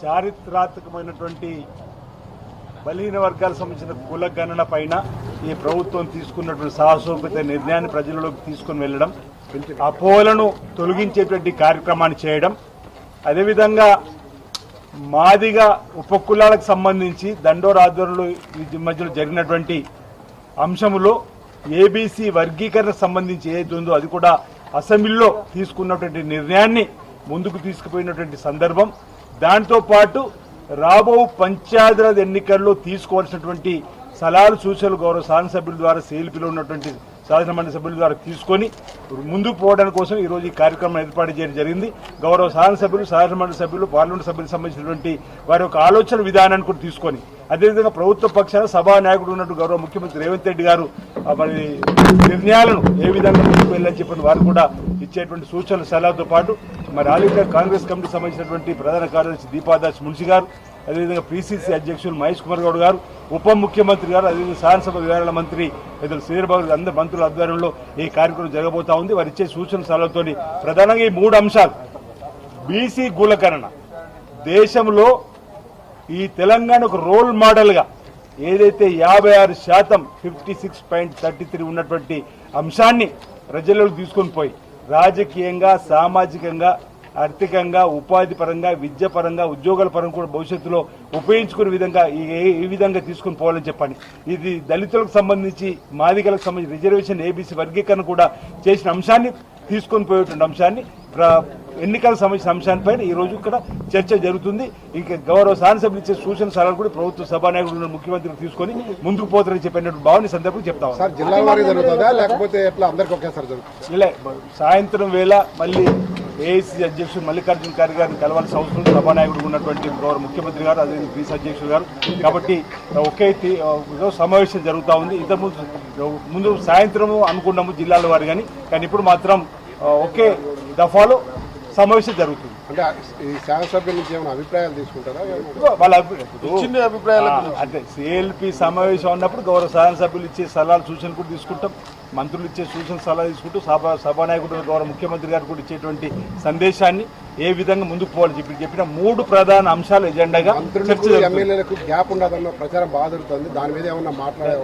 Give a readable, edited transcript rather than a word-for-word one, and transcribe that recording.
చారిత్రాత్మకమైనటువంటి బలహీన వర్గాలకు సంబంధించిన కుల గణన పైన ఈ ప్రభుత్వం తీసుకున్నటువంటి సాహసోపేత నిర్ణయాన్ని ప్రజలలోకి తీసుకుని వెళ్లడం, అపోహలను తొలగించేటువంటి కార్యక్రమాన్ని చేయడం, అదేవిధంగా మాదిగా ఉపకులాలకు సంబంధించి దండోర ఆధ్వర్యంలో ఈ మధ్యలో జరిగినటువంటి అంశంలో ఏబీసీ వర్గీకరణ సంబంధించి ఏది ఉందో అది కూడా అసెంబ్లీలో తీసుకున్నటువంటి నిర్ణయాన్ని ముందుకు తీసుకుపోయినటువంటి సందర్భం. దాంతో పాటు రాబో పంచాయతీరాజ్ ఎన్నికల్లో తీసుకోవాల్సినటువంటి సలహాలు సూచనలు గౌరవ శాసనసభ్యుల ద్వారా సేల్పిలో ఉన్నటువంటి శాసనమండలి సభ్యుల ద్వారా తీసుకొని ముందుకు పోవడానికి కోసం ఈరోజు ఈ కార్యక్రమం ఏర్పాటు చేయడం జరిగింది. గౌరవ శాసనసభ్యులు, శాసనమండలి సభ్యులు, పార్లమెంట్ సభ్యులకు సంబంధించినటువంటి వారి యొక్క ఆలోచన విధానాన్ని కూడా తీసుకొని, అదేవిధంగా ప్రభుత్వ పక్షాన సభా నాయకుడు ఉన్నట్టు గౌరవ ముఖ్యమంత్రి రేవంత్ రెడ్డి గారు మరి నిర్ణయాలను ఏ విధంగా ముందుకు వెళ్ళని చెప్పిన వారు కూడా ఇచ్చేటువంటి సూచనలు సలహాలతో పాటు మరి ఆల్ ఇండియా కాంగ్రెస్ కమిటీకి సంబంధించినటువంటి ప్రధాన కార్యదర్శి దీపాదాస్ మున్షి గారు, అదేవిధంగా పీసీసీ అధ్యక్షులు మహేష్ కుమార్ గౌడ్ గారు, ఉప ముఖ్యమంత్రి గారు, అదేవిధంగా శాసనసభ వ్యవహారాల మంత్రి శ్రీధర్బాబు అందరి మంత్రుల ఆధ్వర్యంలో ఈ కార్యక్రమం జరగబోతా ఉంది. వారు ఇచ్చే సూచన సలహాలతో ప్రధానంగా ఈ 3 అంశాలు: బీసీ కులగణన, దేశంలో ఈ తెలంగాణ ఒక రోల్ మోడల్గా ఏదైతే 56% 56.33 ఉన్నటువంటి అంశాన్ని ప్రజలకు తీసుకొని పోయి రాజకీయంగా, సామాజికంగా, ఆర్థికంగా, ఉపాధి పరంగా, విద్య పరంగా, ఉద్యోగాల పరంగా కూడా భవిష్యత్తులో ఉపయోగించుకునే విధంగా ఈ విధంగా తీసుకుని పోవాలని చెప్పండి. ఇది దళితులకు సంబంధించి, మాదిగలకు సంబంధించి రిజర్వేషన్ ఏబీసీ వర్గీకరణ కూడా చేసిన అంశాన్ని తీసుకొని పోయేటువంటి అంశాన్ని, ఎన్నికలకు సంబంధించిన అంశాలపైన ఈ రోజు ఇక్కడ చర్చ జరుగుతుంది. ఇంకా గౌరవ శాసనసభ్యులు ఇచ్చే సూచన సలహాలు కూడా ప్రభుత్వ సభానాయకుడు ముఖ్యమంత్రి తీసుకొని ముందుకు పోతారని చెప్పినటువంటి భావన సందర్భంగా చెప్తాం. ఇలా సాయంత్రం వేళ మళ్ళీ ఏఐసీ అధ్యక్షుడు మల్లికార్జున ఖర్గే గారిని కలవాల్సిన అవసరం సభానాయకుడు ఉన్నటువంటి గౌరవ ముఖ్యమంత్రి గారు, అదే పీసీ అధ్యక్షుడు గారు. కాబట్టి ఒకే సమావేశం జరుగుతూ ఉంది. ముందు సాయంత్రం అనుకున్నాము జిల్లాల వారు, కానీ ఇప్పుడు మాత్రం ఒకే దఫాలో సమావేశం జరుగుతుంది. అంటే ఈ శాసనసభ్యుల నుంచి ఏమైనా అభిప్రాయాలు తీసుకుంటారా? వాళ్ళ అభిప్రాయాలు అంటే సిఎల్పి సమావేశం ఉన్నప్పుడు గౌరవ శాసనసభ్యులు ఇచ్చే సలహాలు సూచనలు కూడా తీసుకుంటాం, మంత్రులు ఇచ్చే సూచన సలహా తీసుకుంటూ సభానాయకుడు గౌరవ ముఖ్యమంత్రి గారు కూడా ఇచ్చేటువంటి సందేశాన్ని ఏ విధంగా ముందుకు పోవాలని చెప్పిన 3 ప్రధాన అంశాలు ఎజెండాగా ఎమ్మెల్యేలకు గ్యాప్ ఉండదన్న ప్రచారం బాగా జరుగుతుంది. దాని మీద ఏమన్నా మాట్లాడే